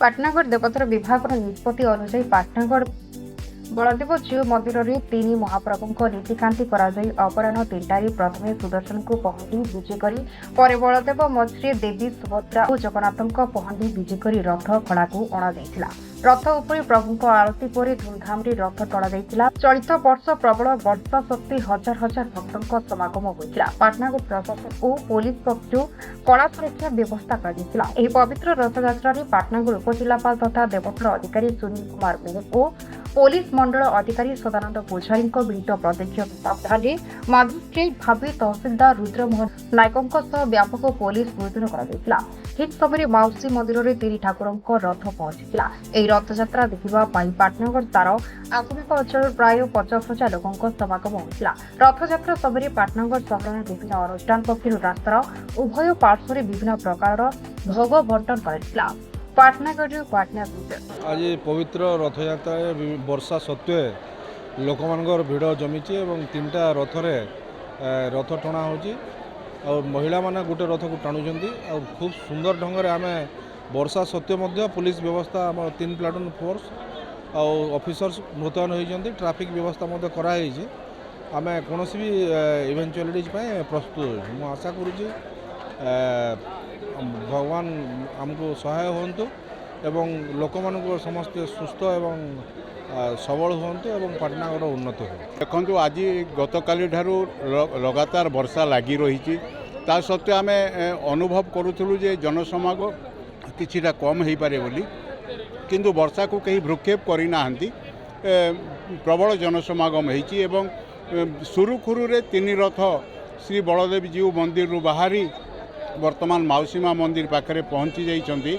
पाटनागढ़ देवतर विभाग निष्पत्ति अनुसार पाटनागढ़ बलदेव जीव मंदिर में 3 महाप्रभु नीतिकांति अपराह 3टार प्रथम सुदर्शन को पहंडी विजे कर बलदेव मझे देवी सुभद्रा और जगन्नाथ पहंडी विजे कर रथ खड़ा को अणा रथ उपर प्रभु आरती पर धूमधाम रथ टड़ा चलित वर्ष प्रबल वर्षा सत्वे हजार हजार भक्तों समागम होता। पाटनागढ़ प्रशासन और पुलिस पक्षर कड़ा सुरक्षा व्यवस्था कर पवित्र रथयात्रा पाटनागढ़ उपजिलापाल तथा देवतर अधिकारी सुनील कुमार मेहर और पुलिस मंडल अधिकारी सदानंद पूजारी मिलित प्रत्यक्ष तत्वावधान मजिस्ट्रेट भाभी तहसिलदार रुद्रमोहन नायकों व्यापक पुलिस मुतयन कर ठीक समय माउसी मंदिर में 3 ठाकुरों रथ पहुंचीला। रथयात्रा देखा पाटनागढ़ तार आसपास अंचल प्राय 50,000 लोकों समागम होता। रथयात्रा समय पाटनागढ़ सहर में विभिन्न अनुष्ठान पक्षर रास्तार उभय पार्श्व विभिन्न प्रकार भोग बंटन कर पाटनागढ़ आज पवित्र रथयात्रा वर्षा सत्वे लोक मानकर भिड़ जमी 3टा रथ टणा हो महिला माने गोटे रथ को टाणुंट और खूब सुंदर ढंग से आम वर्षा सत्वे पुलिस व्यवस्था आम 3 प्लाटून फोर्स और ऑफिसर्स मुतयन होती ट्रैफिक व्यवस्था कराई आम कौन भी इवेंचुअलिटीज प्रस्तुत मु आशा करुँच भगवान आमको सहाय होंतु एवं लोक मानक समस्ते सुस्थ एवं सबल होंतु एवं पाटनागढ़ उन्नति हो। देखो आज गतकाली ठारू लगातार वर्षा लगी रही ता सत्वे आम अनुभव करूँ जे जनसमागम किछिटा कम हो पारे बोली किंतु वर्षा को कहीं भ्रूक्षेप करना प्रबल जनसमागम होती एवं सुरुखुरु 3 रथ श्री बलदेव जीव मंदिर बाहरी वर्तमान माउसीमा मंदिर पाखरे पहुँची जाइछन्ति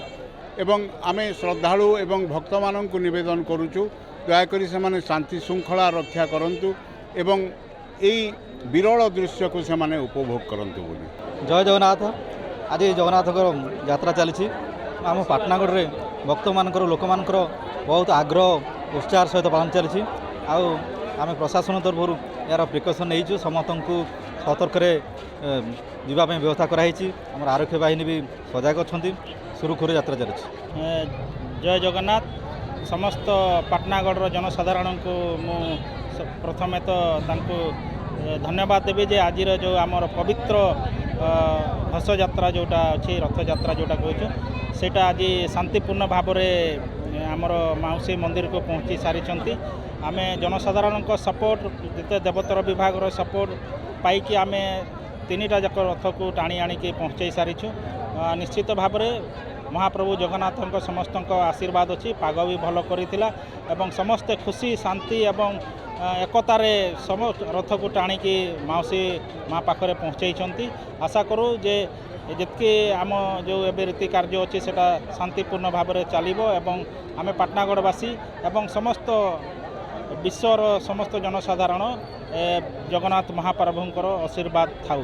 एवं आमे श्रद्धालु एवं भक्त माननकु निवेदन करूछु दयाकरी से शांति श्रृंखला रक्षा करंतु एवं एई विरल दृश्य को से उपभोग करंतु बोली। जय जगन्नाथ। आज जगन्नाथ यात्रा चली आम पाटनागढ़ रे भक्त मानकर लोक मानकर बहुत आग्रह उत्साह सहित पालन चली आम प्रशासन तरफ यार प्रिकसन नहीं समस्त को सतर्क जावाई व्यवस्था कराई आम आरक्षी बाहिनी भी सजग अच्छा सुरुखुरु यात्रा चली। जय जगन्नाथ। समस्त पाटनागढ़ जनसाधारण को मु प्रथमे तो तांको धन्यवाद देवी जे आज जो आमर पवित्र हस यात्रा जोटा अच्छी रथ यात्रा जोटा कहूँ सेटा आज शांतिपूर्ण भाव में आमर माउसी मंदिर को पहुँची सारी आम जनसाधारण सपोर्ट जिते देवतर विभाग सपोर्ट पाई आम 3टा जाक रथ को टाणी आणिकी पहुँचाई सारीचु। निश्चित भाव में महाप्रभु जगन्नाथ समस्त आशीर्वाद अच्छी पाग भी भल करिथिला एवं समस्ते खुशी शांति एवं एकतार समस्त रथ को टाणिकी माउसी माँ पाखरे पहुँचाई आशा करूँ जे जितकी आम जो एबे रीति कार्य अच्छी सेटा शांतिपूर्ण भाव में चलिबो एवं आम पाटनागढ़वासी एवं समस्त विश्वर समस्त जनसाधारण जगन्नाथ महाप्रभुंकर आशीर्वाद थाउ।